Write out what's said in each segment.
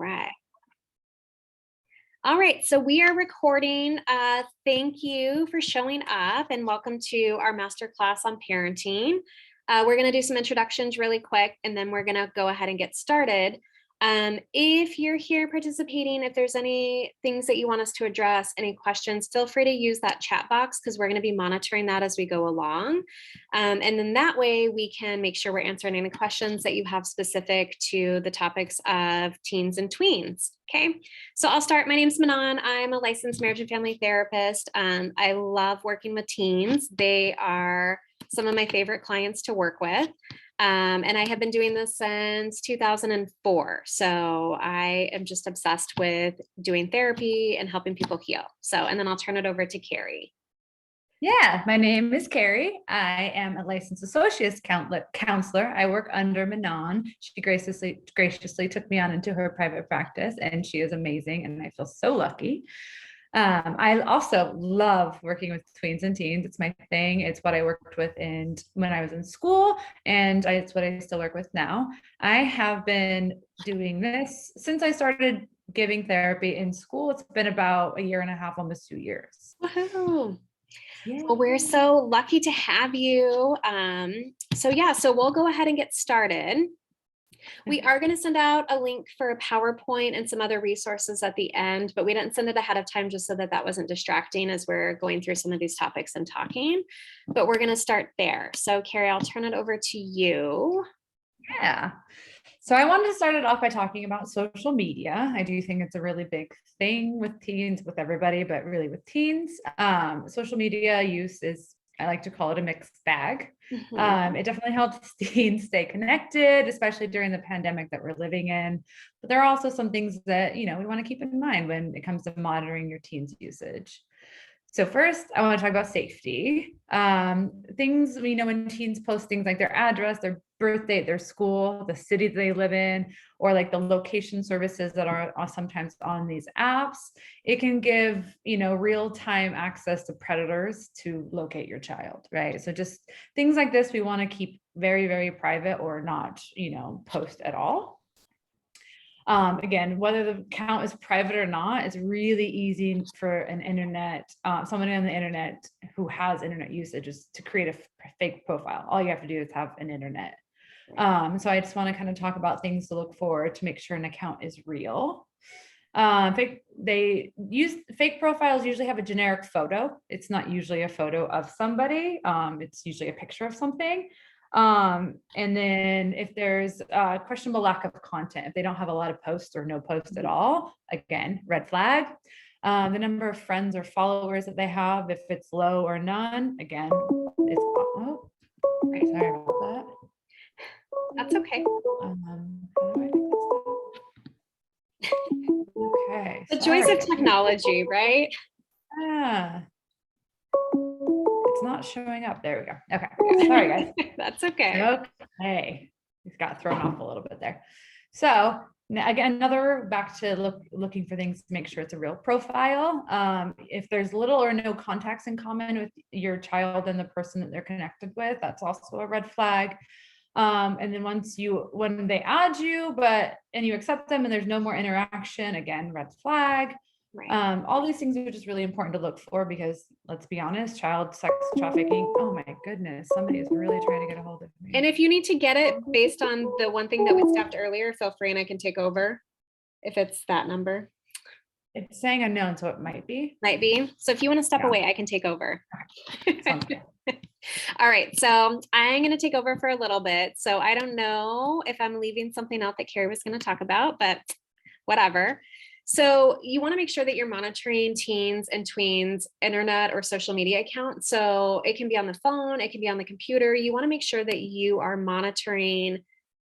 right. All right, so we are recording. Thank you for showing up and welcome to our masterclass on parenting. We're going to do some introductions really quick and then we're going to go ahead and get started. If you're here participating, if there's any things that you want us to address, any questions, feel free to use that chat box because we're going to be monitoring that as we go along. And then that way we can make sure we're answering any questions that you have specific to the topics of teens and tweens. Okay, so I'll start. My name is Minon. I'm a licensed marriage and family therapist. I love working with teens. They are some of my favorite clients to work with. And I have been doing this since 2004. So I am just obsessed with doing therapy and helping people heal. So, and then I'll turn it over to Karey. Yeah, my name is Karey. I am a licensed associate counselor. I work under Minon. She graciously took me on into her private practice, and she is amazing, and I feel so lucky. I also love working with tweens and teens. It's my thing. It's what I worked with when I was in school, and it's what I still work with now. I have been doing this since I started giving therapy in school. It's been about 1.5 years, almost 2 years. Woohoo. Yeah. Well, we're so lucky to have you. So we'll go ahead and get started. We are going to send out a link for a PowerPoint and some other resources at the end, but we didn't send it ahead of time just so that wasn't distracting as we're going through some of these topics and talking, but we're going to start there. So Karey, I'll turn it over to you. Yeah. So I wanted to start it off by talking about social media. I do think it's a really big thing with teens, with everybody, but really with teens. Social media use is, I like to call it a mixed bag. Mm-hmm. It definitely helps teens stay connected, especially during the pandemic that we're living in. But there are also some things that, we want to keep in mind when it comes to monitoring your teens' usage. So first, I want to talk about safety. Things we know when teens post things like their address, their birth date, their school, the city they live in, or like the location services that are sometimes on these apps. It can give, real-time access to predators to locate your child, right? So just things like this, we want to keep very, very private or not, post at all. Again, whether the account is private or not, it's really easy for somebody on the internet who has internet usage is to create a fake profile. All you have to do is have an internet. So I just want to kind of talk about things to look for to make sure an account is real. Fake profiles usually have a generic photo. It's not usually a photo of somebody. It's usually a picture of something. And then if there's a questionable lack of content, if they don't have a lot of posts or no posts at all, again, red flag. The number of friends or followers that they have, if it's low or none, again, sorry about that. That's okay. How do I make this stop? Okay. The joys of technology, right? Yeah. It's not showing up. There we go. Okay. Sorry, guys. That's okay. Okay. It's got thrown off a little bit there. So again, back to looking for things to make sure it's a real profile. If there's little or no contacts in common with your child and the person that they're connected with, that's also a red flag. And then when they add you, and you accept them and there's no more interaction, again, red flag. Right. All these things are just really important to look for because let's be honest, child sex trafficking. Oh my goodness, somebody is really trying to get a hold of me. And if you need to get it based on the one thing that we staffed earlier, feel free and I can take over if it's that number. It's saying unknown, so it might be. So if you want to step away, I can take over. All right, so I'm going to take over for a little bit. So I don't know if I'm leaving something out that Karey was going to talk about, but whatever. So you want to make sure that you're monitoring teens and tweens internet or social media accounts. So it can be on the phone, it can be on the computer. You want to make sure that you are monitoring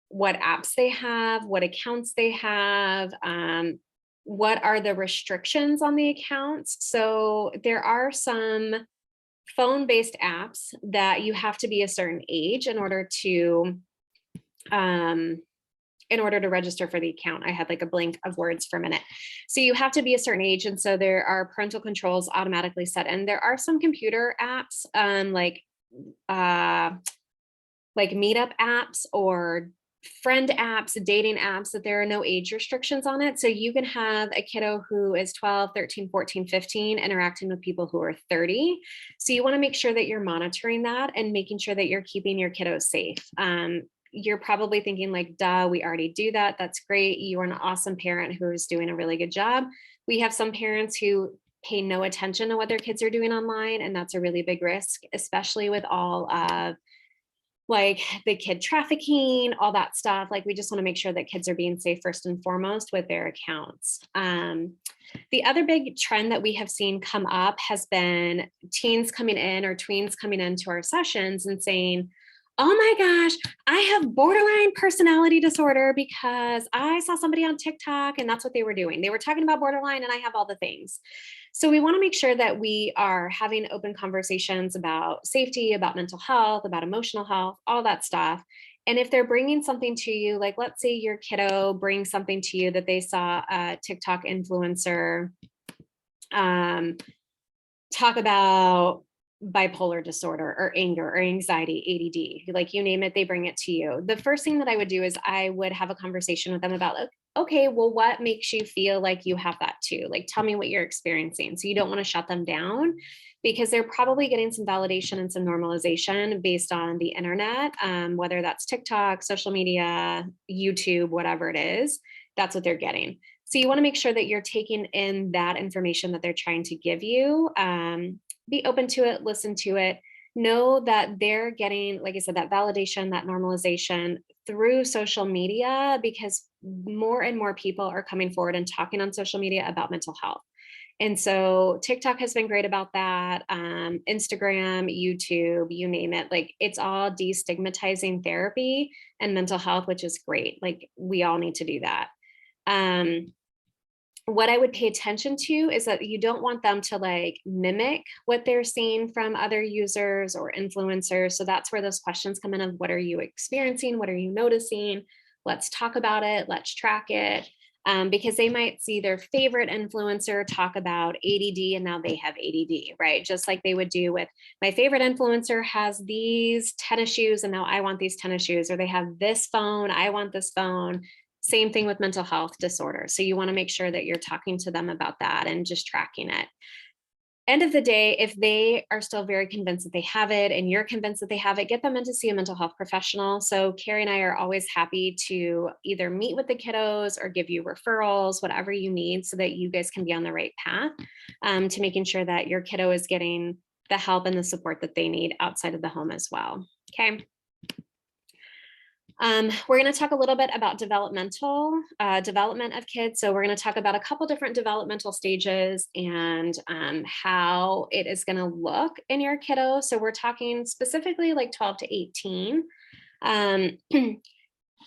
what apps they have, what accounts they have, what are the restrictions on the accounts. So there are some phone-based apps that you have to be a certain age in order to register for the account. I had like a blank of words for a minute. So you have to be a certain age. And so there are parental controls automatically set. And there are some computer apps like meetup apps or friend apps, dating apps, that there are no age restrictions on it. So you can have a kiddo who is 12, 13, 14, 15 interacting with people who are 30. So you want to make sure that you're monitoring that and making sure that you're keeping your kiddos safe. You're probably thinking like, duh, we already do that. That's great. You are an awesome parent who is doing a really good job. We have some parents who pay no attention to what their kids are doing online, and that's a really big risk, especially with all of like the kid trafficking, all that stuff. Like we just want to make sure that kids are being safe first and foremost with their accounts. The other big trend that we have seen come up has been teens coming in or tweens coming into our sessions and saying, oh my gosh, I have borderline personality disorder because I saw somebody on TikTok and that's what they were doing. They were talking about borderline and I have all the things. So we want to make sure that we are having open conversations about safety, about mental health, about emotional health, all that stuff. And if they're bringing something to you, like let's say your kiddo brings something to you that they saw a TikTok influencer talk about bipolar disorder or anger or anxiety, ADD, like you name it, they bring it to you. The first thing that I would do is I would have a conversation with them about, like, okay, well, what makes you feel like you have that too? Like, tell me what you're experiencing. So you don't want to shut them down because they're probably getting some validation and some normalization based on the internet, whether that's TikTok, social media, YouTube, whatever it is, that's what they're getting. So you want to make sure that you're taking in that information that they're trying to give you. Be open to it, listen to it, know that they're getting, like I said, that validation, that normalization through social media, because more and more people are coming forward and talking on social media about mental health. And so TikTok has been great about that. Instagram, YouTube, you name it, like it's all destigmatizing therapy and mental health, which is great. Like we all need to do that. What I would pay attention to is that you don't want them to like mimic what they're seeing from other users or influencers. So that's where those questions come in of what are you experiencing? What are you noticing? Let's talk about it. Let's track it. Because they might see their favorite influencer talk about ADD and now they have ADD, right? Just like they would do with my favorite influencer has these tennis shoes and now I want these tennis shoes, or they have this phone, I want this phone. Same thing with mental health disorders. So you want to make sure that you're talking to them about that and just tracking it. End of the day, if they are still very convinced that they have it and you're convinced that they have it, get them in to see a mental health professional. So Karey and I are always happy to either meet with the kiddos or give you referrals, whatever you need, so that you guys can be on the right path to making sure that your kiddo is getting the help and the support that they need outside of the home as well. Okay. We're going to talk a little bit about developmental development of kids. So we're going to talk about a couple different developmental stages and how it is going to look in your kiddo. So we're talking specifically like 12 to 18.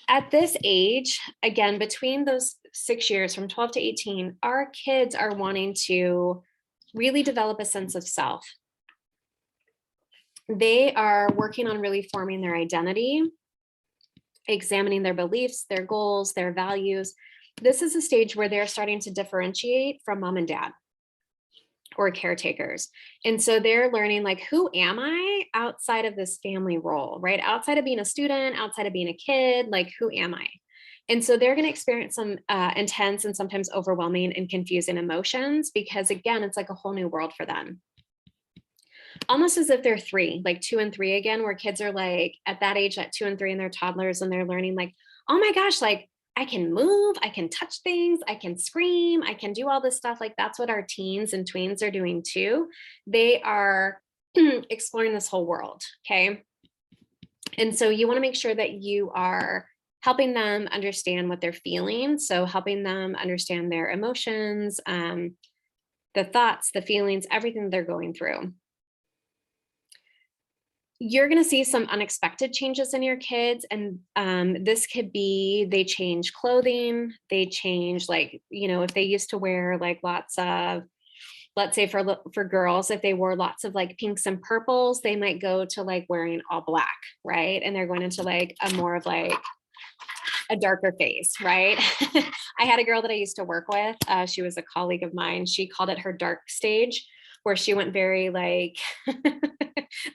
At this age, again, between those 6 years from 12 to 18, our kids are wanting to really develop a sense of self. They are working on really forming their identity, examining their beliefs, their goals, their values. This is a stage where they're starting to differentiate from mom and dad or caretakers. And so they're learning like, who am I outside of this family role, right? Outside of being a student, outside of being a kid, like who am I? And so they're going to experience some intense and sometimes overwhelming and confusing emotions because again, it's like a whole new world for them. Almost as if they're 3, like 2 and 3 again, where kids are like at that age, at 2 and 3, and they're toddlers and they're learning like, oh my gosh, like I can move, I can touch things, I can scream, I can do all this stuff. Like that's what our teens and tweens are doing too. They are exploring this whole world. Okay. And so you want to make sure that you are helping them understand what they're feeling. So helping them understand their emotions, the thoughts, the feelings, everything they're going through. You're going to see some unexpected changes in your kids. And this could be they change clothing, they change like, you know, if they used to wear like lots of, let's say for girls, if they wore lots of like pinks and purples, they might go to like wearing all black, right? And they're going into like a more of like a darker face, right? I had a girl that I used to work with. She was a colleague of mine. She called it her dark stage, where she went very like,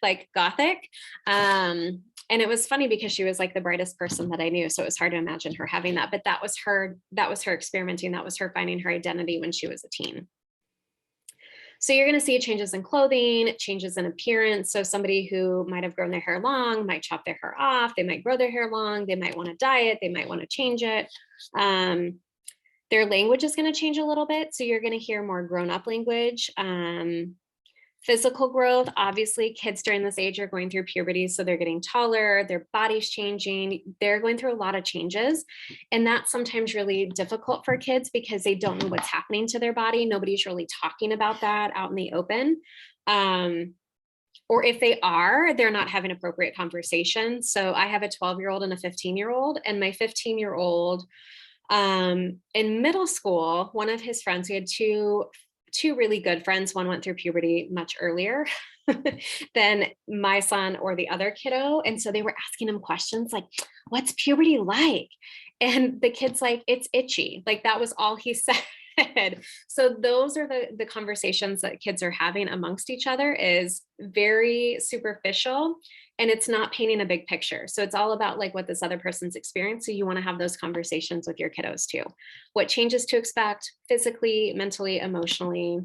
like gothic. And it was funny because she was like the brightest person that I knew. So it was hard to imagine her having that, but that was her experimenting. That was her finding her identity when she was a teen. So you're going to see changes in clothing, changes in appearance. So somebody who might have grown their hair long might chop their hair off. They might grow their hair long. They might want to dye it. They might want to change it. Their language is going to change a little bit. So you're going to hear more grown-up language. Physical growth, obviously kids during this age are going through puberty. So they're getting taller, their body's changing. They're going through a lot of changes. And that's sometimes really difficult for kids because they don't know what's happening to their body. Nobody's really talking about that out in the open. Or if they are, they're not having appropriate conversations. So I have a 12-year-old and a 15-year-old, and my 15-year-old in middle school, one of his friends, we had two really good friends. One went through puberty much earlier than my son or the other kiddo. And so they were asking him questions like, what's puberty like? And the kid's like, it's itchy. Like that was all he said. So those are the conversations that kids are having amongst each other, is very superficial, and it's not painting a big picture. So it's all about like what this other person's experience. So you want to have those conversations with your kiddos too. What changes to expect physically, mentally, emotionally.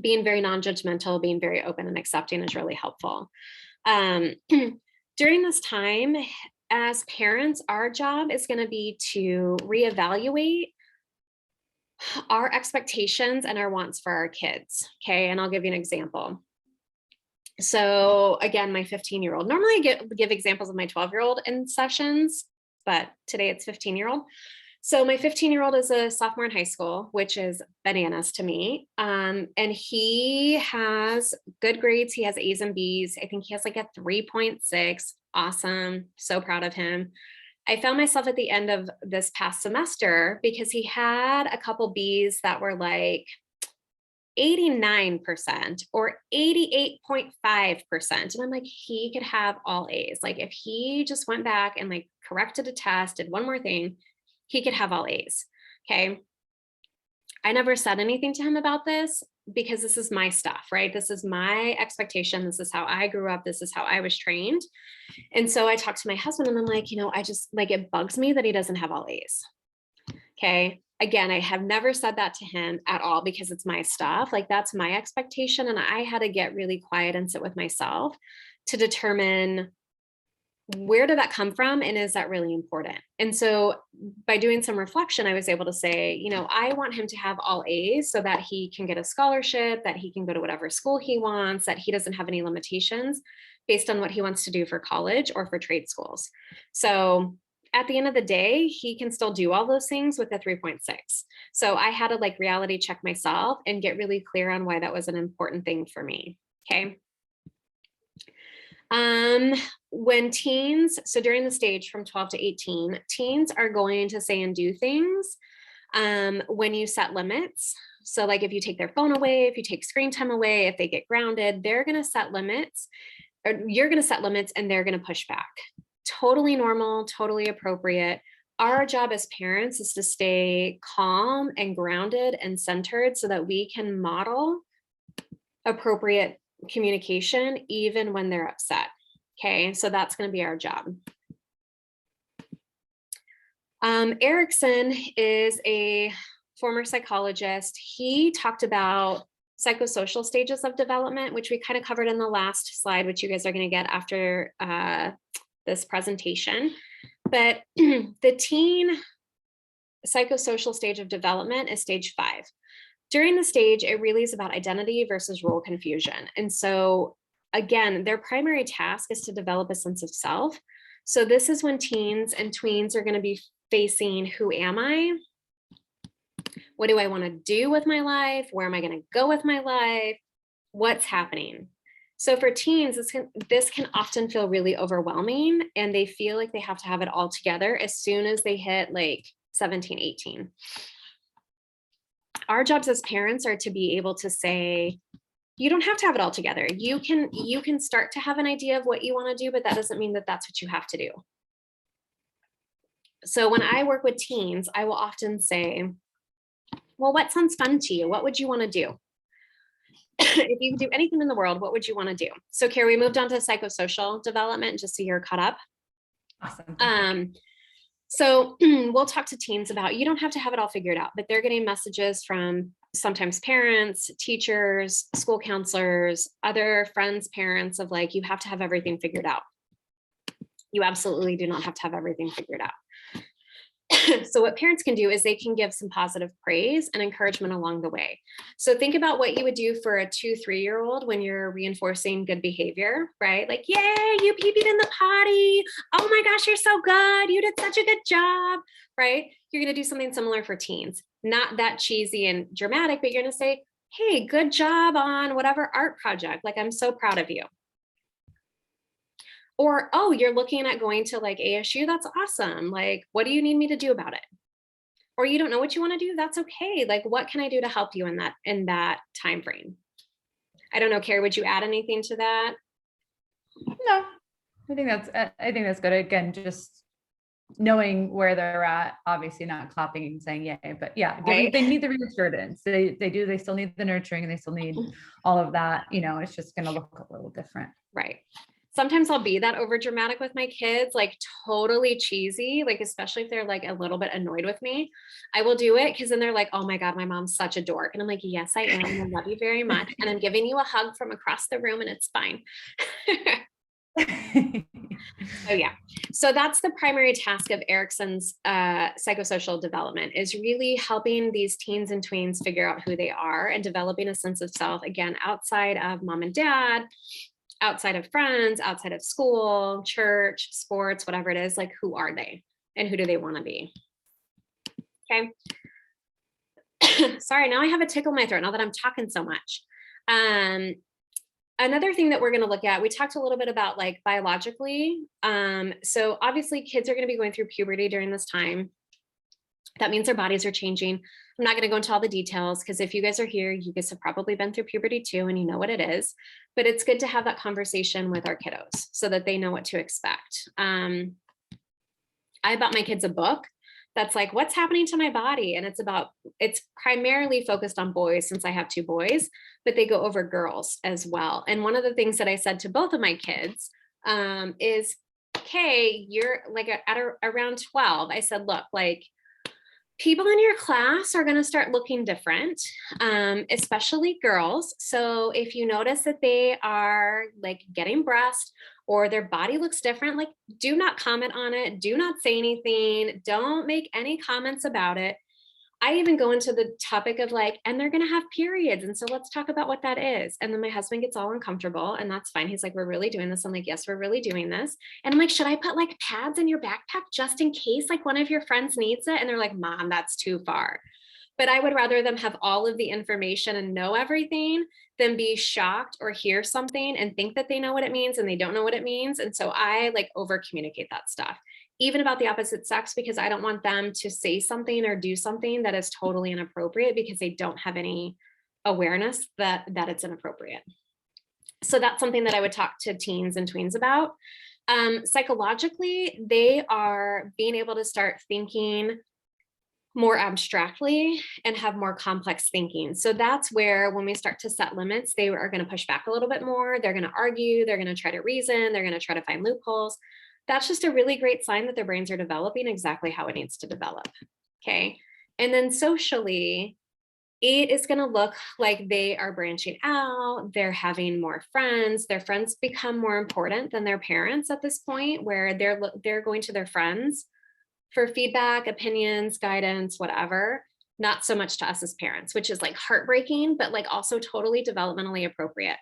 Being very non-judgmental, being very open and accepting is really helpful. During this time, as parents, our job is going to be to reevaluate our expectations and our wants for our kids. Okay. And I'll give you an example. So again, my 15-year-old, normally I give examples of my 12-year-old in sessions, but today it's 15-year-old. So my 15-year-old is a sophomore in high school, which is bananas to me. And he has good grades. He has A's and B's. I think he has like a 3.6. Awesome. So proud of him. I found myself at the end of this past semester because he had a couple B's that were like 89% or 88.5%. And I'm like, he could have all A's. Like if he just went back and like corrected a test, did one more thing, he could have all A's. Okay. I never said anything to him about this because this is my stuff, right? This is my expectation. This is how I grew up. This is how I was trained. And so I talked to my husband and I'm like, I just like, it bugs me that he doesn't have all A's. Okay. Again, I have never said that to him at all because it's my stuff. Like that's my expectation. And I had to get really quiet and sit with myself to determine, where did that come from? And is that really important? And so by doing some reflection, I was able to say, I want him to have all A's so that he can get a scholarship, that he can go to whatever school he wants, that he doesn't have any limitations based on what he wants to do for college or for trade schools. So at the end of the day, he can still do all those things with a 3.6. So I had to like reality check myself and get really clear on why that was an important thing for me. Okay. When teens, so during the stage from 12 to 18, teens are going to say and do things when you set limits. So like if you take their phone away, if you take screen time away, if they get grounded, they're going to set limits, or you're going to set limits and they're going to push back. Totally normal, totally appropriate. Our job as parents is to stay calm and grounded and centered so that we can model appropriate communication even when they're upset. Okay, so that's going to be our job. Erickson is a former psychologist. He talked about psychosocial stages of development, which we kind of covered in the last slide, which you guys are going to get after this presentation. But the teen psychosocial stage of development is stage 5. During the stage, it really is about identity versus role confusion. And so again, their primary task is to develop a sense of self. So this is when teens and tweens are going to be facing, who am I? What do I want to do with my life? Where am I going to go with my life? What's happening? So for teens, this can often feel really overwhelming, and they feel like they have to have it all together as soon as they hit like 17, 18. Our jobs as parents are to be able to say, you don't have to have it all together. You can start to have an idea of what you want to do, but that doesn't mean that that's what you have to do. So when I work with teens, I will often say, well, what sounds fun to you? What would you want to do? if you could do anything in the world, what would you want to do? So Carey, we moved on to psychosocial development just so you're caught up. Awesome. Thank you. So we'll talk to teens about, you don't have to have it all figured out, but they're getting messages from sometimes parents, teachers, school counselors, other friends, parents of like, you have to have everything figured out. You absolutely do not have to have everything figured out. So what parents can do is they can give some positive praise and encouragement along the way. So think about what you would do for a 2-3-year-old when you're reinforcing good behavior, right? Like, yay, you pee-peed in the potty. Oh my gosh, you're so good. You did such a good job, right? You're going to do something similar for teens. Not that cheesy and dramatic, but you're going to say, hey, good job on whatever art project. Like, I'm so proud of you. Or, oh, you're looking at going to like ASU. That's awesome. Like, what do you need me to do about it? Or you don't know what you want to do. That's okay. Like, what can I do to help you in that time frame? I don't know, Carey, would you add anything to that? No, I think that's good. Again, just knowing where they're at, obviously not clapping and saying yay, but yeah, Right. they need the reassurance. They still need the nurturing, and they still need all of that. It's just going to look a little different. Right. Sometimes I'll be that over dramatic with my kids, like totally cheesy, like especially if they're like a little bit annoyed with me. I will do it because then they're like, oh my God, my mom's such a dork. And I'm like, yes, I am. I love you very much. And I'm giving you a hug from across the room and it's fine. Oh yeah. So that's the primary task of Erickson's psychosocial development, is really helping these teens and tweens figure out who they are and developing a sense of self, again, outside of mom and dad, outside of friends, outside of school, church, sports, whatever it is. Like, who are they and who do they want to be? Okay. Sorry, now I have a tickle in my throat now that I'm talking so much. Another thing that we're going to look at, we talked a little bit about like biologically. So obviously kids are going to be going through puberty during this time. That means their bodies are changing. I'm not going to go into all the details because if you guys are here, you guys have probably been through puberty too, and you know what it is. But it's good to have that conversation with our kiddos so that they know what to expect. I bought my kids a book that's like, what's happening to my body? And it's primarily focused on boys since I have 2 boys, but they go over girls as well. And one of the things that I said to both of my kids is, okay, you're like around 12. I said, look, like, people in your class are going to start looking different, especially girls. So if you notice that they are like getting breast or their body looks different, like, do not comment on it. Do not say anything. Don't make any comments about it. I even go into the topic of like, and they're going to have periods. And so let's talk about what that is. And then my husband gets all uncomfortable and that's fine. He's like, we're really doing this. I'm like, yes, we're really doing this. And I'm like, should I put like pads in your backpack just in case like one of your friends needs it? And they're like, Mom, that's too far. But I would rather them have all of the information and know everything than be shocked or hear something and think that they know what it means and they don't know what it means. And so I like over communicate that stuff, even about the opposite sex, because I don't want them to say something or do something that is totally inappropriate because they don't have any awareness that it's inappropriate. So that's something that I would talk to teens and tweens about. Psychologically, they are being able to start thinking more abstractly and have more complex thinking. So that's where when we start to set limits, they are going to push back a little bit more. They're going to argue. They're going to try to reason. They're going to try to find loopholes. That's just a really great sign that their brains are developing exactly how it needs to develop. Okay. And then socially, it is going to look like they are branching out. They're having more friends. Their friends become more important than their parents at this point, where they're going to their friends for feedback, opinions, guidance, whatever, not so much to us as parents, which is like heartbreaking, but like also totally developmentally appropriate.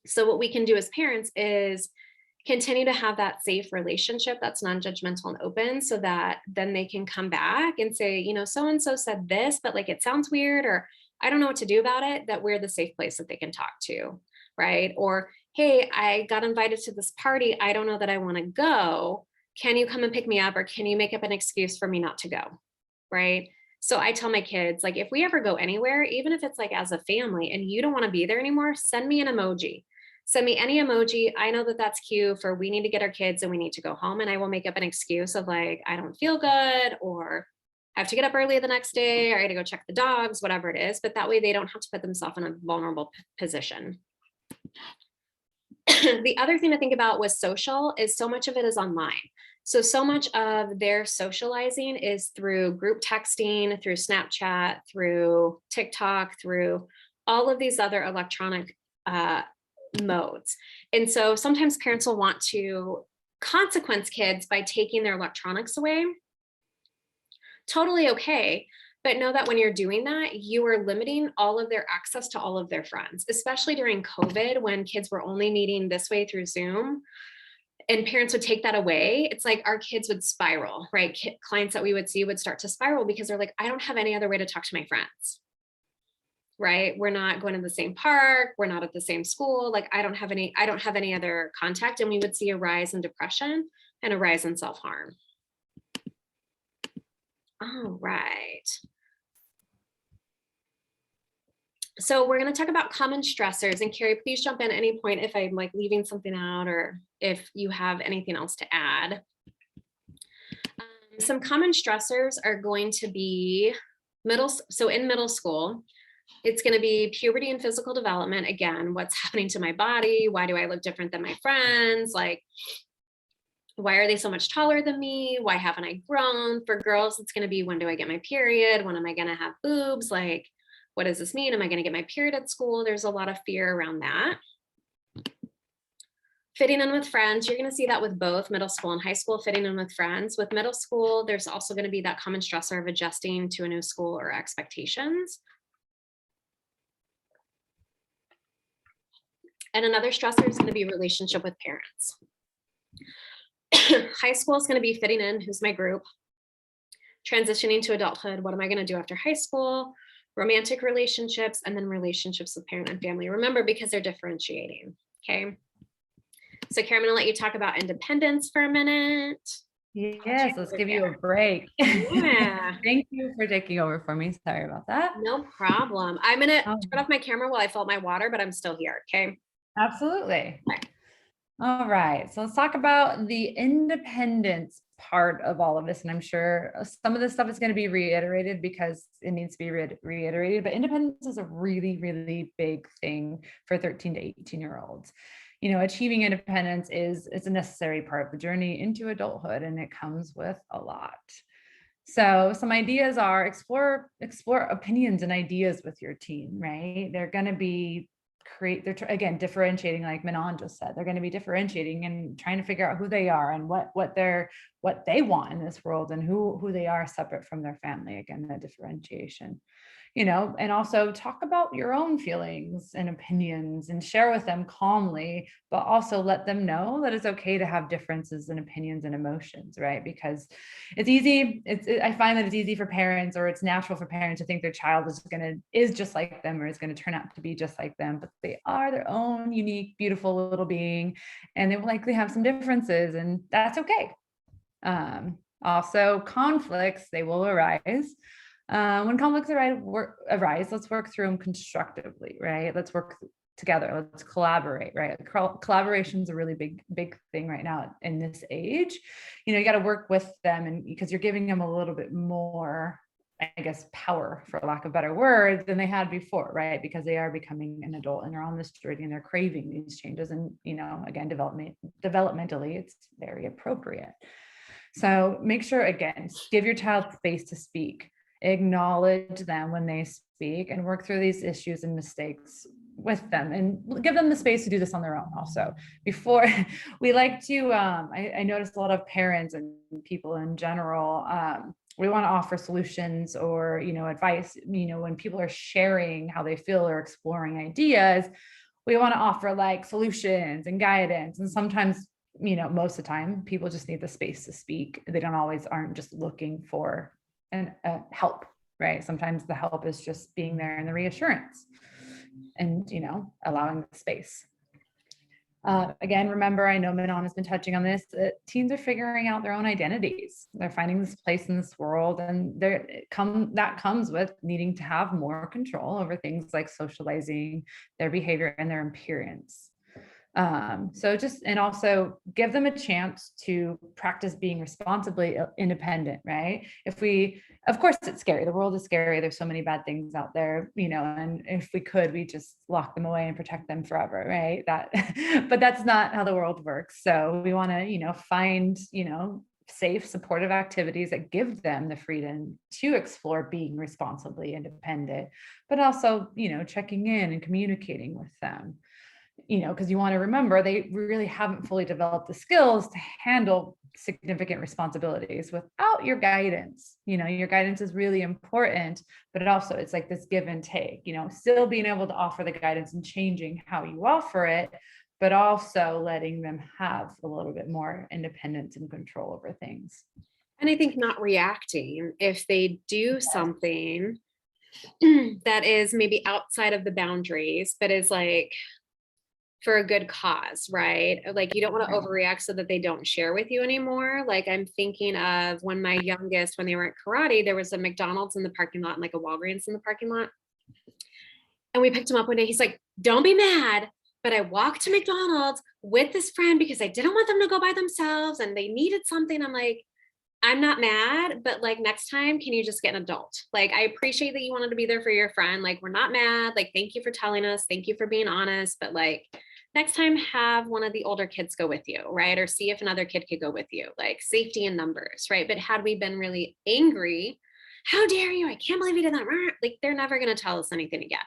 So what we can do as parents is continue to have that safe relationship that's non-judgmental and open, so that then they can come back and say, you know, so-and-so said this, but like, it sounds weird, or I don't know what to do about it, that we're the safe place that they can talk to, right? Or, hey, I got invited to this party. I don't know that I want to go. Can you come and pick me up? Or can you make up an excuse for me not to go? Right? So I tell my kids, like, if we ever go anywhere, even if it's like as a family and you don't want to be there anymore, send me an emoji. Send me any emoji. I know that that's cue for we need to get our kids and we need to go home. And I will make up an excuse of like, I don't feel good, or I have to get up early the next day, or I got to go check the dogs, whatever it is. But that way they don't have to put themselves in a vulnerable position. The other thing to think about with social is so much of it is online. So much of their socializing is through group texting, through Snapchat, through TikTok, through all of these other electronic modes. And so sometimes parents will want to consequence kids by taking their electronics away. Totally okay. But know that when you're doing that, you are limiting all of their access to all of their friends, especially during COVID when kids were only meeting this way through Zoom and parents would take that away. It's like our kids would spiral, right? Clients that we would see would start to spiral because they're like, I don't have any other way to talk to my friends, right? We're not going to the same park. We're not at the same school. Like I don't have any other contact. And we would see a rise in depression and a rise in self-harm. All right. So we're going to talk about common stressors, and Karey, please jump in at any point if I'm like leaving something out or if you have anything else to add. Some common stressors are going to be in middle school, it's going to be puberty and physical development. Again, what's happening to my body? Why do I look different than my friends? Like, why are they so much taller than me? Why haven't I grown? For girls, it's going to be, when do I get my period? When am I going to have boobs? Like, what does this mean? Am I going to get my period at school? There's a lot of fear around that. Fitting in with friends, you're going to see that with both middle school and high school, fitting in with friends. With middle school, there's also going to be that common stressor of adjusting to a new school or expectations. And another stressor is going to be relationship with parents. High school is going to be fitting in, who's my group. Transitioning to adulthood, what am I going to do after high school? Romantic relationships, and then relationships with parent and family. Remember, because they're differentiating, okay? So Karey, I'm going to let you talk about independence for a minute. Yes, let's give you a break. Yeah. Thank you for taking over for me. Sorry about that. No problem. I'm going to turn off my camera while I fill up my water, but I'm still here, okay? Absolutely. Okay. All right, so let's talk about the independence part of all of this. And I'm sure some of this stuff is going to be reiterated because it needs to be reiterated, but independence is a really, really big thing for 13 to 18-year-olds. You know, achieving independence is a necessary part of the journey into adulthood, and it comes with a lot. So some ideas are explore opinions and ideas with your teen, right? They're going to be they're again differentiating, like Minon just said. They're going to be differentiating and trying to figure out who they are and what they want in this world, and who they are separate from their family. Again, that differentiation, you know. And also talk about your own feelings and opinions and share with them calmly, but also let them know that it's okay to have differences in opinions and emotions, right? Because it's easy. I find that it's easy for parents, or it's natural for parents, to think their child is just like them, or is going to turn out to be just like them, but they are their own unique, beautiful little being, and they will likely have some differences, and that's okay. Also, conflicts, they will arise. When conflicts arise, let's work through them constructively, right? Let's work together. Let's collaborate, right? Collaboration is a really big thing right now in this age. You know, you got to work with them, and because you're giving them a little bit more, I guess, power, for lack of a better word, than they had before, right? Because they are becoming an adult and they're on this journey and they're craving these changes. And, you know, again, developmentally, it's very appropriate. So make sure, again, give your child space to speak, acknowledge them when they speak, and work through these issues and mistakes with them, and give them the space to do this on their own. Also, before we like to, I noticed a lot of parents and people in general, we want to offer solutions or, you know, advice, you know, when people are sharing how they feel or exploring ideas, we want to offer like solutions and guidance. And sometimes, you know, most of the time people just need the space to speak. They aren't just looking for help, right? Sometimes the help is just being there and the reassurance and, you know, allowing the space. Again, remember, I know Minon has been touching on this, teens are figuring out their own identities. They're finding this place in this world, and that comes with needing to have more control over things like socializing, their behavior, and their appearance. So just, and also give them a chance to practice being responsibly independent, right? Of course it's scary. The world is scary. There's so many bad things out there, and if we could, we just lock them away and protect them forever, right? But that's not how the world works. So we want to, find, safe, supportive activities that give them the freedom to explore being responsibly independent, but also, checking in and communicating with them, because you want to remember they really haven't fully developed the skills to handle significant responsibilities without your guidance. Your guidance is really important, but also it's like this give and take, still being able to offer the guidance and changing how you offer it, but also letting them have a little bit more independence and control over things. And I think not reacting if they do something that is maybe outside of the boundaries, but is like for a good cause, right? Like you don't want to overreact so that they don't share with you anymore. Like I'm thinking of when my youngest, when they were at karate, there was a McDonald's in the parking lot and like a Walgreens in the parking lot. And we picked him up one day. He's like, don't be mad, but I walked to McDonald's with this friend because I didn't want them to go by themselves and they needed something. I'm like, I'm not mad, but like next time, can you just get an adult? Like, I appreciate that you wanted to be there for your friend. Like, we're not mad. Like, thank you for telling us. Thank you for being honest. But like, next time, have one of the older kids go with you, right? Or see if another kid could go with you, like safety in numbers, right? But had we been really angry, how dare you? I can't believe you did that. Like, they're never going to tell us anything again.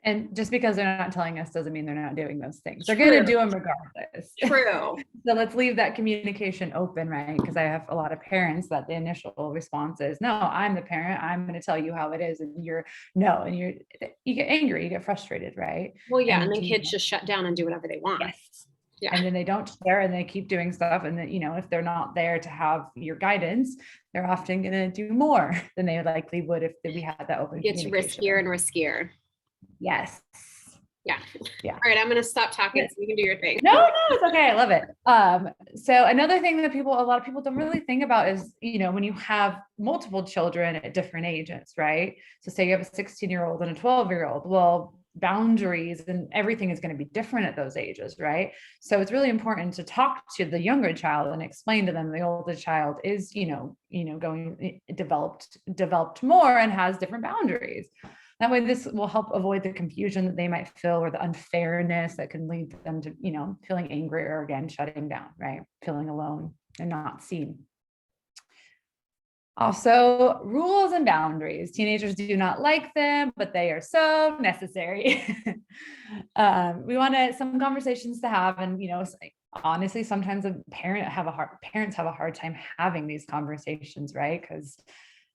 And just because they're not telling us doesn't mean they're not doing those things. They're going to do them regardless. True. So let's leave that communication open, right? Because I have a lot of parents that the initial response is, no, I'm the parent. I'm going to tell you how it is. And you get angry, you get frustrated, right? Well, yeah. And then kids just shut down and do whatever they want. Yes. Yeah. And then they don't share and they keep doing stuff. And then, if they're not there to have your guidance, they're often going to do more than they likely would if we had that open communication. It's riskier and riskier. Yes. Yeah. Yeah. All right. I'm going to stop talking so you can do your thing. No, it's okay. I love it. So another thing that a lot of people don't really think about is, when you have multiple children at different ages, right? So say you have a 16-year-old and a 12-year-old, well, boundaries and everything is going to be different at those ages, right? So it's really important to talk to the younger child and explain to them the older child is, going developed more and has different boundaries. That way, this will help avoid the confusion that they might feel or the unfairness that can lead them to, feeling angry or again, shutting down, right? Feeling alone and not seen. Also, rules and boundaries. Teenagers do not like them, but they are so necessary. We want some conversations to have, and honestly, sometimes parents have a hard time having these conversations, right? Because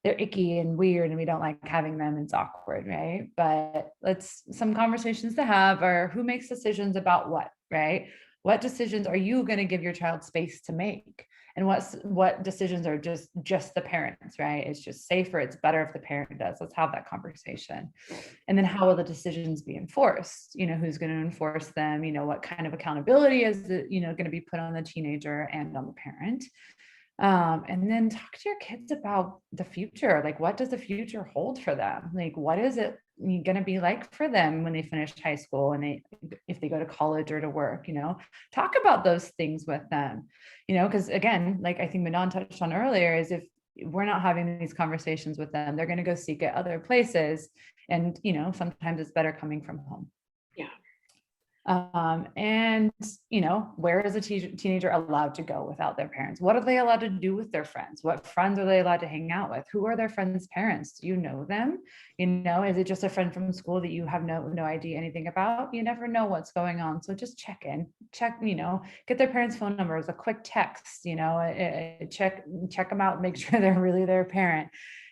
they're icky and weird and we don't like having them. It's awkward, right? But some conversations to have are who makes decisions about what, right? What decisions are you going to give your child space to make? And what decisions are just the parents, right? It's just safer. It's better if the parent does. Let's have that conversation. And then how will the decisions be enforced? Who's going to enforce them? What kind of accountability is going to be put on the teenager and on the parent? And then talk to your kids about the future. Like, what does the future hold for them? Like, what is it going to be like for them when they finish high school and if they go to college or to work, talk about those things with them, because again, like I think Minon touched on earlier, is if we're not having these conversations with them, they're going to go seek it other places. And, sometimes it's better coming from home. Yeah. And where is a teenager allowed to go without their parents? What are they allowed to do with their friends? What friends are they allowed to hang out with? Who are their friends' parents? Do you know them? Is it just a friend from school that you have no idea anything about? You never know what's going on. So just check get their parents' phone numbers, a quick text, check them out, make sure they're really their parent,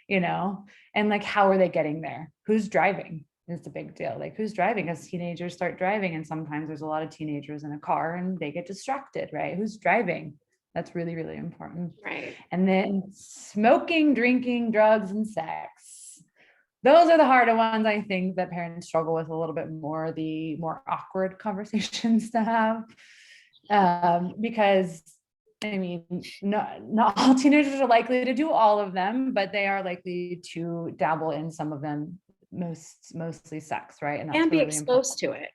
and like, how are they getting there? Who's driving? It's a big deal. Like, who's driving? As teenagers start driving, and sometimes there's a lot of teenagers in a car and they get distracted, right? Who's driving? That's really, really important. Right. And then smoking, drinking, drugs, and sex. Those are the harder ones, I think, that parents struggle with a little bit more, the more awkward conversations to have. Because not all teenagers are likely to do all of them, but they are likely to dabble in some of them, mostly sex, right? And be really exposed to it.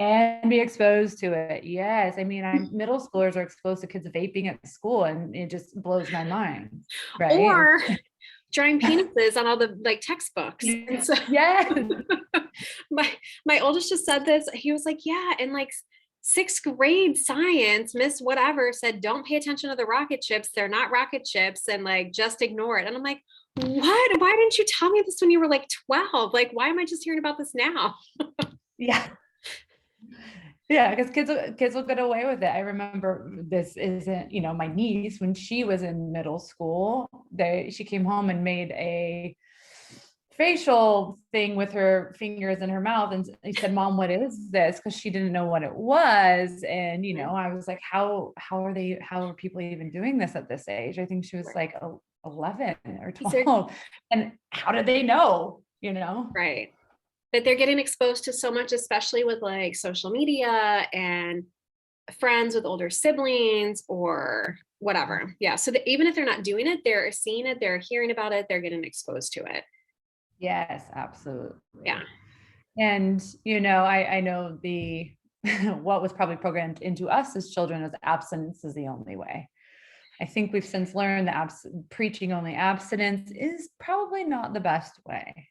and be exposed to it. Yes. I mean, middle schoolers are exposed to kids vaping at school, and it just blows my mind. Right. Or drawing penises on all the like textbooks. And so Yes. my oldest just said this. He was like, yeah, and like sixth grade science, Miss whatever said, don't pay attention to the rocket ships. They're not rocket ships, and like just ignore it. And I'm like, what? Why didn't you tell me this when you were like 12? Like, why am I just hearing about this now? Yeah. Yeah, because kids will get away with it. I remember this isn't, my niece, when she was in middle school, she came home and made a facial thing with her fingers in her mouth, and he said, "Mom, what is this?" Because she didn't know what it was. And I was like, how are people even doing this at this age? I think she was like 11 or 12. And how did they know? Right. That they're getting exposed to so much, especially with like social media and friends with older siblings or whatever. Yeah. So that even if they're not doing it, they're seeing it, they're hearing about it, they're getting exposed to it. Yes, absolutely. Yeah. And, I know what was probably programmed into us as children is abstinence is the only way. I think we've since learned that preaching only abstinence is probably not the best way.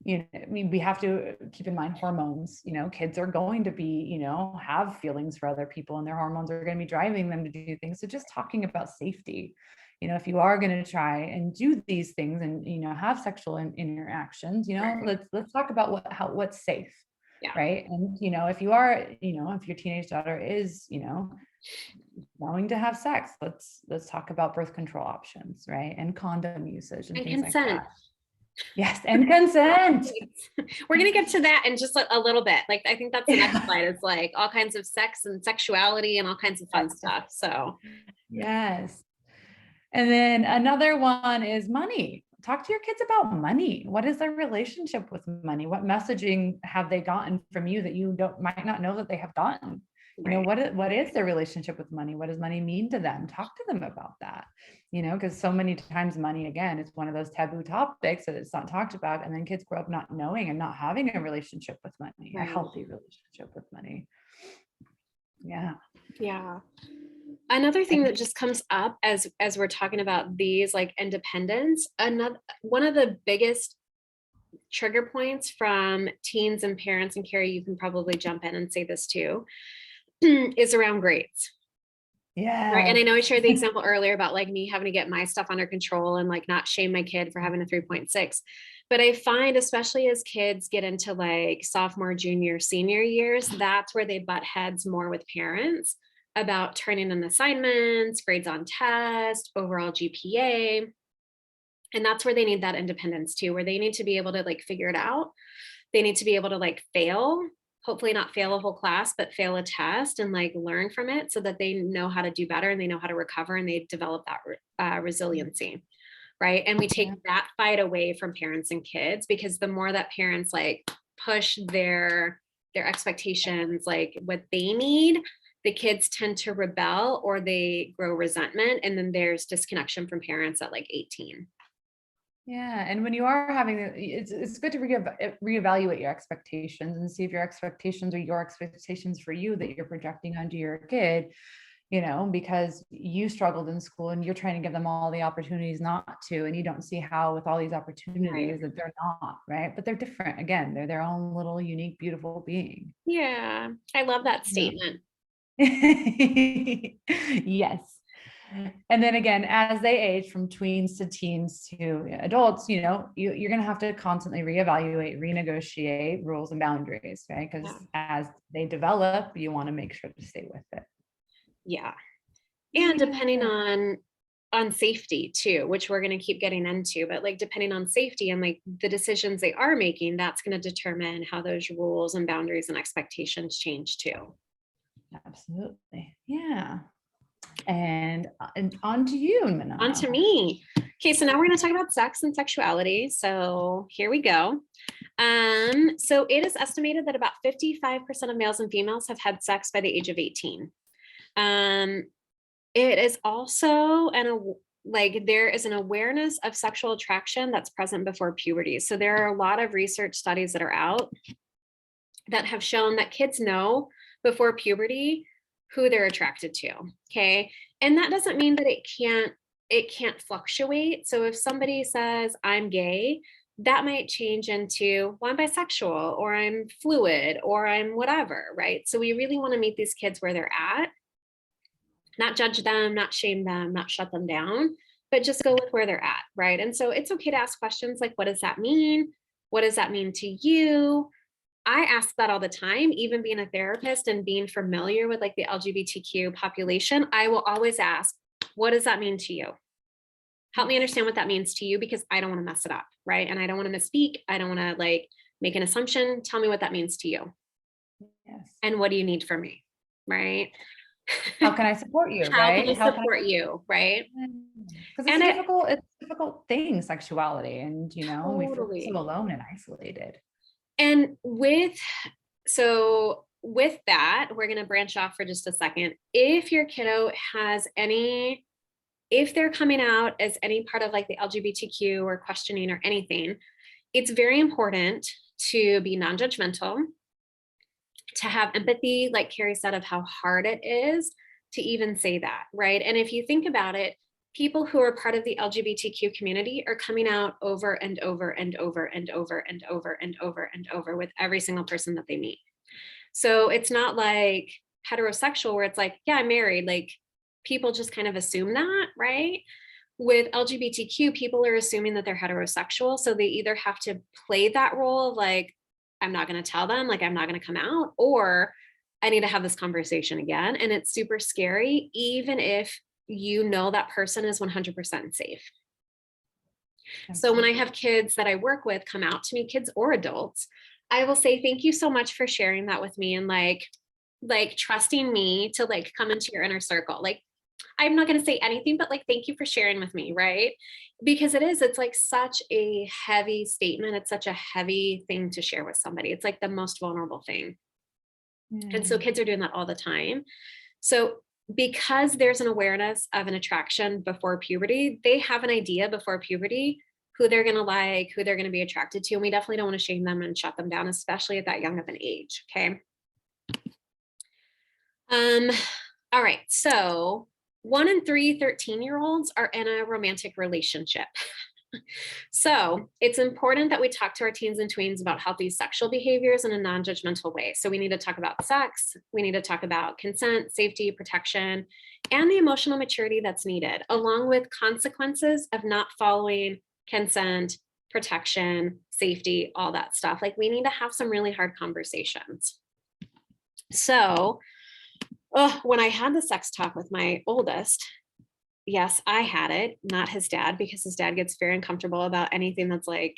I mean, we have to keep in mind hormones. Kids are going to be, have feelings for other people, and their hormones are going to be driving them to do things. So just talking about safety, if you are going to try and do these things and, have sexual interactions, let's talk about what's safe. Yeah. Right. And, if you are, if your teenage daughter is, wanting to have sex, let's talk about birth control options, right? And condom usage and things consent. like that. Yes, and consent. We're going to get to that in just a little bit. Like, I think that's the next slide. It's like all kinds of sex and sexuality and all kinds of fun stuff. So, yes. And then another one is money. Talk to your kids about money. What is their relationship with money? What messaging have they gotten from you that you might not know that they have gotten? right. What is their relationship with money? What does money mean to them? Talk to them about that, because so many times money, again, is one of those taboo topics that it's not talked about. And then kids grow up not knowing and not having a relationship with money, a healthy relationship with money. Yeah. Yeah. Another thing that just comes up as we're talking about these, like independence, one of the biggest trigger points from teens and parents, and Karey, you can probably jump in and say this too, is around grades. Yeah. Right. And I know I shared the example earlier about like me having to get my stuff under control and like not shame my kid for having a 3.6. But I find, especially as kids get into like sophomore, junior, senior years, that's where they butt heads more with parents about turning in assignments, grades on tests, overall GPA. And that's where they need that independence too, where they need to be able to like figure it out. They need to be able to like fail, hopefully not fail a whole class, but fail a test and like learn from it so that they know how to do better and they know how to recover and they develop that resiliency. Right. And we take that fight away from parents and kids, because the more that parents like push their expectations, like what they need, the kids tend to rebel or they grow resentment. And then there's disconnection from parents at like 18. Yeah. And when you are having it's good to reevaluate your expectations and see if your expectations are your expectations for you that you're projecting onto your kid, because you struggled in school and you're trying to give them all the opportunities not to, and you don't see how with all these opportunities that they're not, right? But they're different. Again, they're their own little unique, beautiful being. Yeah. I love that statement. Yes. And then again, as they age from tweens to teens to adults, you're going to have to constantly reevaluate, renegotiate rules and boundaries, right? Because as they develop, you want to make sure to stay with it. Yeah. And depending on safety too, which we're going to keep getting into, but like depending on safety and like the decisions they are making, that's going to determine how those rules and boundaries and expectations change too. Absolutely. Yeah. And on to you, Minon. On to me. Okay, so now we're going to talk about sex and sexuality. So here we go. So it is estimated that about 55% of males and females have had sex by the age of 18. It is also there is an awareness of sexual attraction that's present before puberty. So there are a lot of research studies that are out that have shown that kids know before puberty who they're attracted to. Okay. And that doesn't mean that it can't fluctuate. So if somebody says I'm gay, that might change into, well, I'm bisexual or I'm fluid or I'm whatever, right? So we really want to meet these kids where they're at, not judge them, not shame them, not shut them down, but just go with where they're at, right? And so it's okay to ask questions like, what does that mean? What does that mean to you? I ask that all the time, even being a therapist and being familiar with like the LGBTQ population. I will always ask, what does that mean to you? Help me understand what that means to you, because I don't want to mess it up, right? And I don't want to misspeak. I don't want to like make an assumption. Tell me what that means to you. Yes. And what do you need from me, right? How can I support you, How can I right? How can support you, right? because And I it's a difficult thing, sexuality, and we feel so totally, alone and isolated. and with that, we're going to branch off for just a second. If your kiddo has any, if they're coming out as any part of like the LGBTQ or questioning or anything, it's very important to be non-judgmental, to have empathy, like Karey said, of how hard it is to even say that, right? And if you think about it, people who are part of the LGBTQ community are coming out over and over and over and over and over and over and over with every single person that they meet. So it's not like heterosexual where it's like, yeah, I'm married. Like people just kind of assume that, right? With LGBTQ, people are assuming that they're heterosexual. So they either have to play that role of like, I'm not going to tell them, like, I'm not going to come out, or I need to have this conversation again. And it's super scary, even if you know that person is 100% safe. So when I have kids that I work with come out to me, kids or adults, I will say, thank you so much for sharing that with me and like trusting me to like come into your inner circle. Like, I'm not going to say anything, but like, thank you for sharing with me. Right. Because it's like such a heavy statement. It's such a heavy thing to share with somebody. It's like the most vulnerable thing. And so kids are doing that all the time. So because there's an awareness of an attraction before puberty, they have an idea before puberty who they're going to like, who they're going to be attracted to. And we definitely don't want to shame them and shut them down, especially at that young of an age. Okay. All right. So 1 in 3 13-year-olds are in a romantic relationship. So it's important that we talk to our teens and tweens about healthy sexual behaviors in a non-judgmental way. So we need to talk about sex. We need to talk about consent, safety, protection, and the emotional maturity that's needed, along with consequences of not following consent, protection, safety, all that stuff. Like we need to have some really hard conversations. So when I had the sex talk with my oldest, yes, I had it, not his dad, because his dad gets very uncomfortable about anything that's like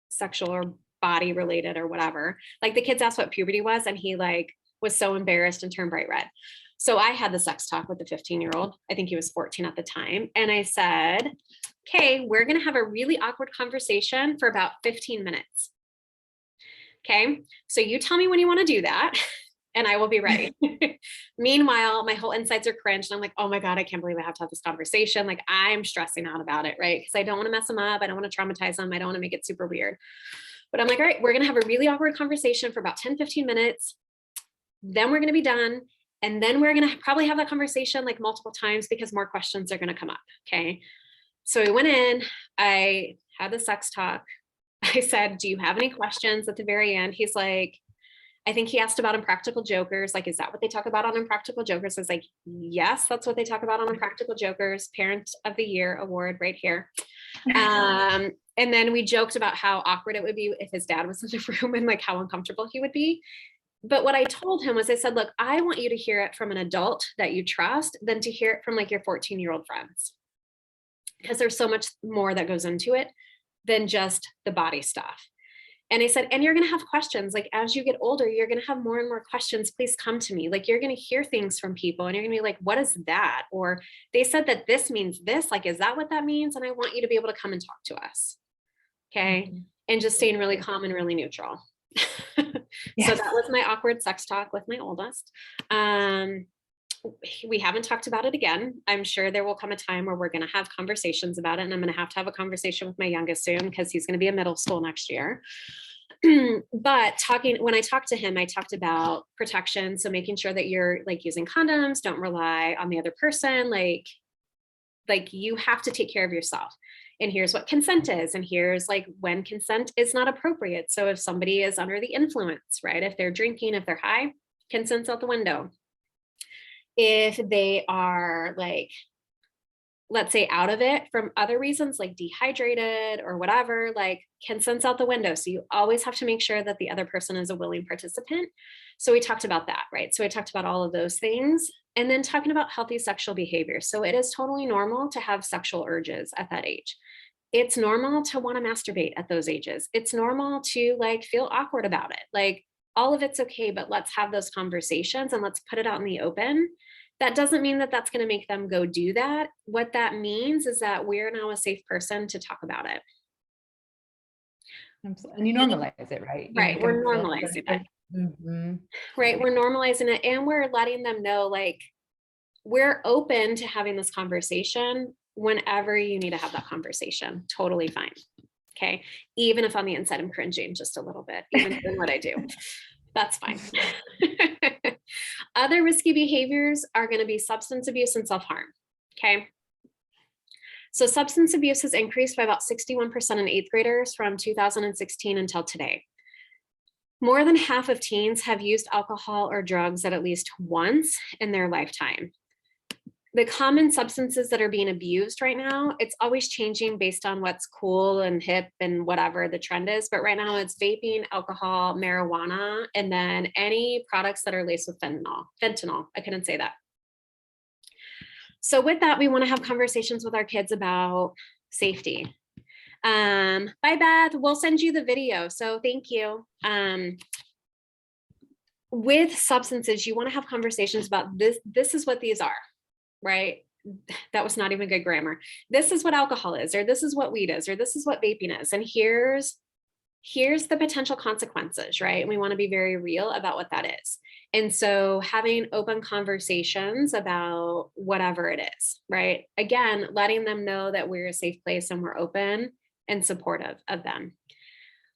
sexual or body related or whatever. Like the kids asked what puberty was, and he like was so embarrassed and turned bright red. So I had the sex talk with the 15-year-old. I think he was 14 at the time. And I said, okay, we're going to have a really awkward conversation for about 15 minutes. Okay. So you tell me when you want to do that. And I will be ready. Meanwhile, my whole insides are cringed. And I'm like, oh my God, I can't believe I have to have this conversation. Like I'm stressing out about it, right? Because I don't want to mess them up. I don't want to traumatize them. I don't want to make it super weird. But I'm like, all right, we're going to have a really awkward conversation for about 10, 15 minutes. Then we're going to be done. And then we're going to probably have that conversation like multiple times because more questions are going to come up. Okay. So we went in, I had the sex talk. I said, do you have any questions at the very end? He's like, I think he asked about Impractical Jokers. Like, is that what they talk about on Impractical Jokers? I was like, yes, that's what they talk about on Impractical Jokers. Parent of the Year award right here. And then we joked about how awkward it would be if his dad was in the room and like how uncomfortable he would be. But what I told him was I said, look, I want you to hear it from an adult that you trust than to hear it from like your 14-year-old friends. Because there's so much more that goes into it than just the body stuff. And I said, and you're going to have questions. Like, as you get older, you're going to have more and more questions. Please come to me. Like, you're going to hear things from people and you're going to be like, what is that? Or they said that this means this. Like, is that what that means? And I want you to be able to come and talk to us. Okay. Mm-hmm. And just staying really calm and really neutral. Yes. So that was my awkward sex talk with my oldest. We haven't talked about it again. I'm sure there will come a time where we're going to have conversations about it. And I'm going to have a conversation with my youngest soon because he's going to be in middle school next year. But when I talked to him, I talked about protection. So making sure that you're like using condoms, don't rely on the other person. Like you have to take care of yourself. And here's what consent is. And here's like when consent is not appropriate. So if somebody is under the influence, right? If they're drinking, if they're high, consent's out the window. If they are like, let's say out of it from other reasons, like dehydrated or whatever, like consent's out the window. So you always have to make sure that the other person is a willing participant. So we talked about that, right? So I talked about all of those things, and then talking about healthy sexual behavior. So it is totally normal to have sexual urges at that age. It's normal to want to masturbate at those ages. It's normal to like feel awkward about it. Like all of it's okay, but let's have those conversations and let's put it out in the open. That doesn't mean that that's going to make them go do that. What that means is that we're now a safe person to talk about it. And you normalize it, right? Right. We're normalizing it. Mm-hmm. Right. We're normalizing it, and we're letting them know, like, we're open to having this conversation whenever you need to have that conversation. Totally fine. Okay. Even if on the inside I'm cringing just a little bit, even doing what I do. That's fine. Other risky behaviors are going to be substance abuse and self-harm. Okay. So substance abuse has increased by about 61% in eighth graders from 2016 until today. More than half of teens have used alcohol or drugs at least once in their lifetime. The common substances that are being abused right now, it's always changing based on what's cool and hip and whatever the trend is. But right now it's vaping, alcohol, marijuana, and then any products that are laced with fentanyl. I couldn't say that. So with that, we want to have conversations with our kids about safety. Bye, Beth. We'll send you the video. So thank you. With substances, you want to have conversations about this. This is what these are. Right? That was not even good grammar. This is what alcohol is, or this is what weed is, or this is what vaping is. And here's the potential consequences, right? And we want to be very real about what that is. And so having open conversations about whatever it is, right? Again, letting them know that we're a safe place and we're open and supportive of them.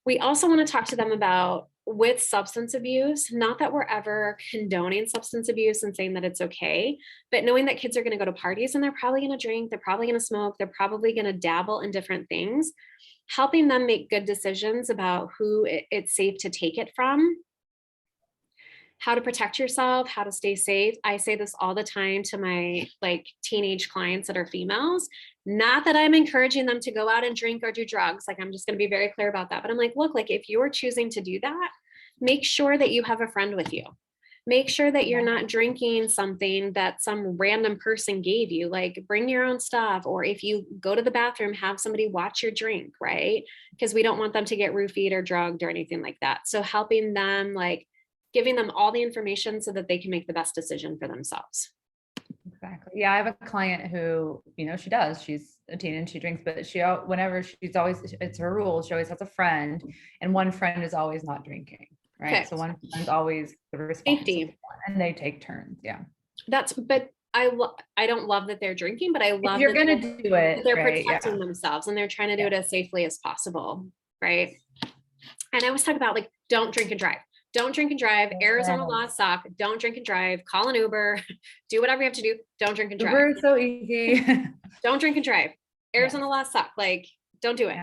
We also want to talk to them about with substance abuse, not that we're ever condoning substance abuse and saying that it's okay, but knowing that kids are going to go to parties and they're probably going to drink, they're probably going to smoke, they're probably going to dabble in different things, helping them make good decisions about who it's safe to take it from, how to protect yourself, how to stay safe. I say this all the time to my like teenage clients that are females. Not that I'm encouraging them to go out and drink or do drugs. Like, I'm just going to be very clear about that. But I'm like, look, like if you're choosing to do that, make sure that you have a friend with you. Make sure that you're not drinking something that some random person gave you. Like, bring your own stuff. Or if you go to the bathroom, have somebody watch your drink, right? Because we don't want them to get roofied or drugged or anything like that. So helping them, like giving them all the information so that they can make the best decision for themselves. Exactly. Yeah. I have a client who, she's a teen and she drinks, but it's her rule. She always has a friend, and one friend is always not drinking. Right. Okay. So one friend's always the responsible one, and they take turns. Yeah. But I don't love that they're drinking, but I love if you're going to do it. They're protecting themselves and they're trying to do it as safely as possible. Right. And I always talk about like, don't drink and drive. Don't drink and drive. Arizona law suck. Don't drink and drive. Call an Uber. Do whatever you have to do. Don't drink and drive. Uber is so easy. Don't drink and drive. Arizona law suck. Like, don't do it.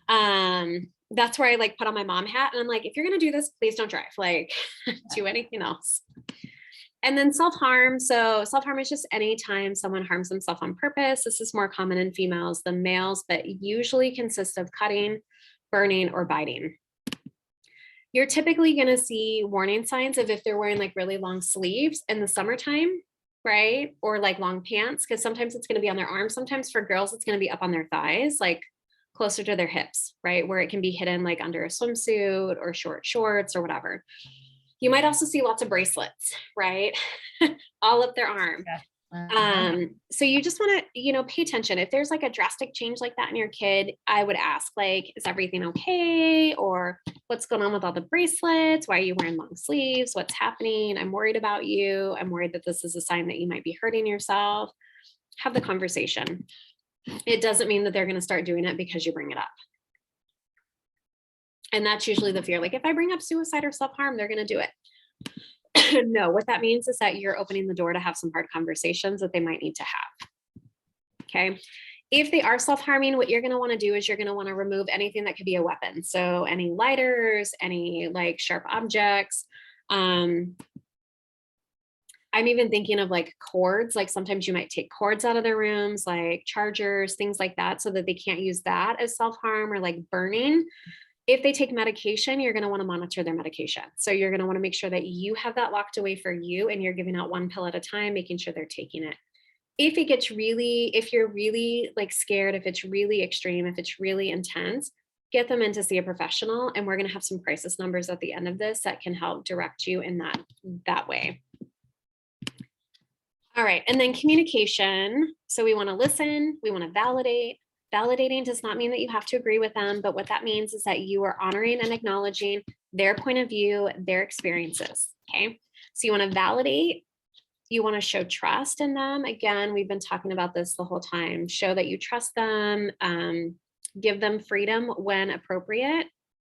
Yeah. That's where I like put on my mom hat, and I'm like, if you're gonna do this, please don't drive. Like, do anything else. And then self-harm. So self-harm is just anytime someone harms themselves on purpose. This is more common in females than males, but usually consists of cutting, burning, or biting. You're typically going to see warning signs of if they're wearing like really long sleeves in the summertime, right? Or like long pants, because sometimes it's going to be on their arms. Sometimes for girls, it's going to be up on their thighs, like closer to their hips, right? Where it can be hidden like under a swimsuit or short shorts or whatever. You might also see lots of bracelets, right? All up their arm. Yeah. So you just want to, pay attention. If there's like a drastic change like that in your kid, I would ask like, is everything okay? Or what's going on with all the bracelets? Why are you wearing long sleeves? What's happening? I'm worried about you. I'm worried that this is a sign that you might be hurting yourself. Have the conversation. It doesn't mean that they're going to start doing it because you bring it up. And that's usually the fear. Like if I bring up suicide or self-harm, they're going to do it. No, what that means is that you're opening the door to have some hard conversations that they might need to have. Okay. If they are self-harming, what you're going to want to do is you're going to want to remove anything that could be a weapon. So any lighters, any like sharp objects. I'm even thinking of like cords. Like sometimes you might take cords out of their rooms, like chargers, things like that, so that they can't use that as self-harm or like burning. If they take medication, you're going to want to monitor their medication. So you're going to want to make sure that you have that locked away for you and you're giving out one pill at a time, making sure they're taking it. If it gets really, if you're really like scared, if it's really extreme, if it's really intense, get them in to see a professional. And we're going to have some crisis numbers at the end of this that can help direct you in that way. All right. And then communication. So we want to listen, we want to validate. Validating does not mean that you have to agree with them, but what that means is that you are honoring and acknowledging their point of view, their experiences. Okay. So you want to validate, you want to show trust in them. Again, we've been talking about this the whole time. Show that you trust them, give them freedom when appropriate,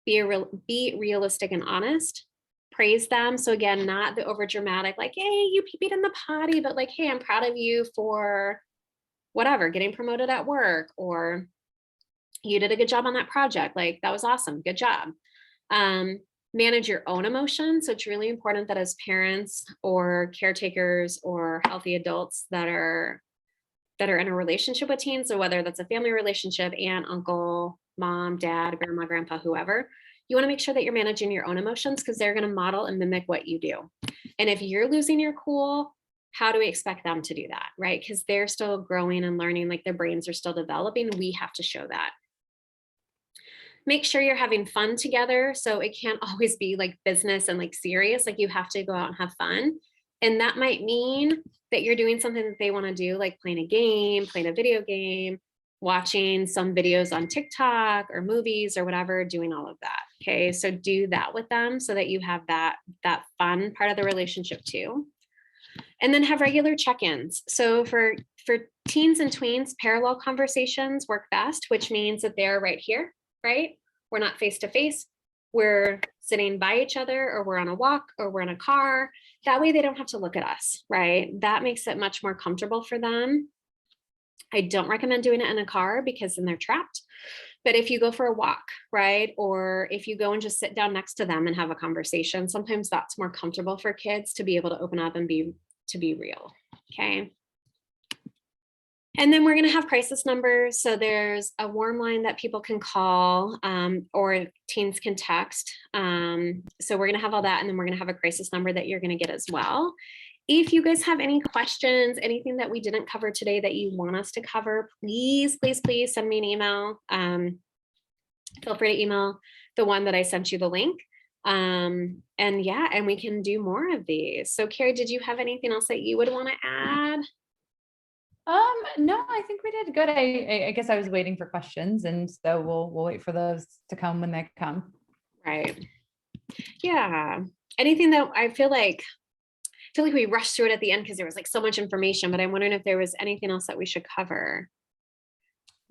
be realistic and honest, praise them. So again, not the over dramatic, like, hey, you peed in the potty, but like, hey, I'm proud of you for whatever, getting promoted at work, or you did a good job on that project. Like that was awesome. Good job. Manage your own emotions. So it's really important that as parents or caretakers or healthy adults that are in a relationship with teens, so whether that's a family relationship, aunt, uncle, mom, dad, grandma, grandpa, whoever, you want to make sure that you're managing your own emotions because they're going to model and mimic what you do. And if you're losing your cool, how do we expect them to do that, right? Because they're still growing and learning, like their brains are still developing. We have to show that. Make sure you're having fun together. So it can't always be like business and like serious, like you have to go out and have fun. And that might mean that you're doing something that they want to do, like playing a game, playing a video game, watching some videos on TikTok or movies or whatever, doing all of that. Okay. So do that with them so that you have that fun part of the relationship too. And then have regular check-ins. So for teens and tweens, parallel conversations work best, which means that they're right here, right? We're not face to face. We're sitting by each other, or we're on a walk, or we're in a car. That way they don't have to look at us, right? That makes it much more comfortable for them. I don't recommend doing it in a car because then they're trapped. But if you go for a walk, right? Or if you go and just sit down next to them and have a conversation, sometimes that's more comfortable for kids to be able to open up and be real. Okay. And then we're going to have crisis numbers. So there's a warm line that people can call, or teens can text. So we're going to have all that. And then we're going to have a crisis number that you're going to get as well. If you guys have any questions, anything that we didn't cover today that you want us to cover, please, please, please send me an email. Feel free to email the one that I sent you the link. And yeah, and we can do more of these. So Karey, did you have anything else that you would want to add? No, I think we did good. I guess I was waiting for questions, and so we'll wait for those to come when they come. Right. Yeah. Anything that I feel like we rushed through it at the end because there was like so much information, but I'm wondering if there was anything else that we should cover.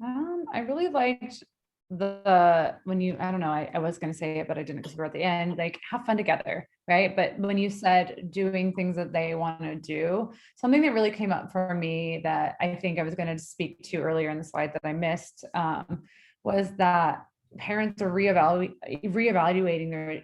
I really liked when you, I don't know, I was going to say it, but I didn't because we're at the end, like have fun together. Right. But when you said doing things that they want to do, something that really came up for me that I think I was going to speak to earlier in the slide that I missed, was that parents are reevaluating their,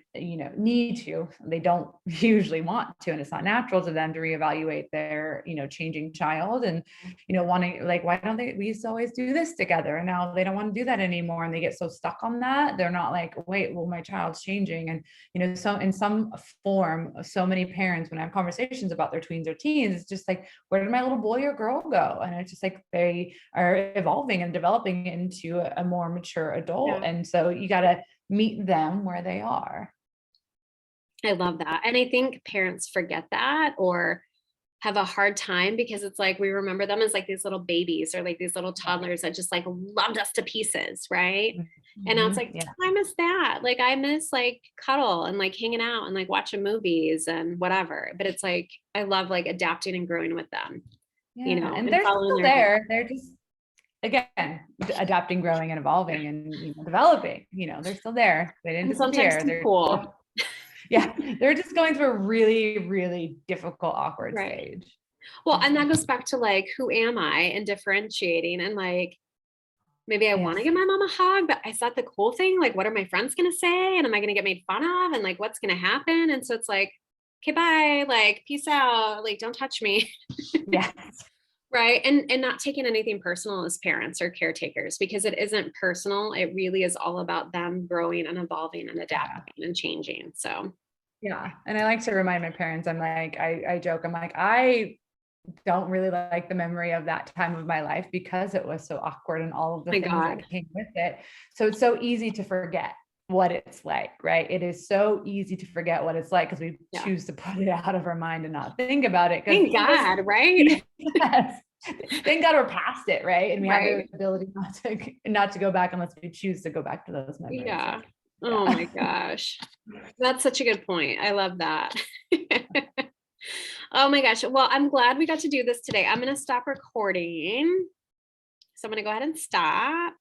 need to, they don't usually want to, and it's not natural to them to reevaluate their, changing child and, wanting, like, why don't we used to always do this together, and now they don't want to do that anymore. And they get so stuck on that. They're not like, wait, well, my child's changing. And, so in some form, so many parents, when I have conversations about their tweens or teens, it's just like, where did my little boy or girl go? And it's just like, they are evolving and developing into a more mature adult. Yeah. And so you got to meet them where they are. I love that. And I think parents forget that or have a hard time because it's like we remember them as like these little babies or like these little toddlers that just like loved us to pieces, right? Mm-hmm. And now it's like, I miss that. Like I miss like cuddle and like hanging out and like watching movies and whatever. But it's like I love like adapting and growing with them. Yeah, and they're still there. They're just again, adapting, growing, and evolving, and developing. They're still there. They didn't And sometimes disappear. too cool. Yeah, they're just going through a really, really difficult, awkward Right. stage. Well, and that goes back to like, who am I, and differentiating, and like, maybe I want to Yes. give my mom a hug, but is that the cool thing? Like, what are my friends going to say? And am I going to get made fun of? And like, what's going to happen? And so it's like, okay, bye, like, peace out, like, don't touch me. Yes. Right. And not taking anything personal as parents or caretakers, because it isn't personal. It really is all about them growing and evolving and adapting and changing. So Yeah. And I like to remind my parents, I'm like, I joke, I'm like, I don't really like the memory of that time of my life because it was so awkward and all of the my things God. that came with it. So it's so easy to forget what it's like, right? It is so easy to forget what it's like because we Yeah. choose to put it out of our mind and not think about it. Thank God, right? Yes. Thank God we're past it, right? And we have Right. the ability not to go back unless we choose to go back to those memories. Yeah. Oh Yeah. my gosh. That's such a good point. I love that. Oh my gosh. Well, I'm glad we got to do this today. I'm going to stop recording. So I'm going to go ahead and stop.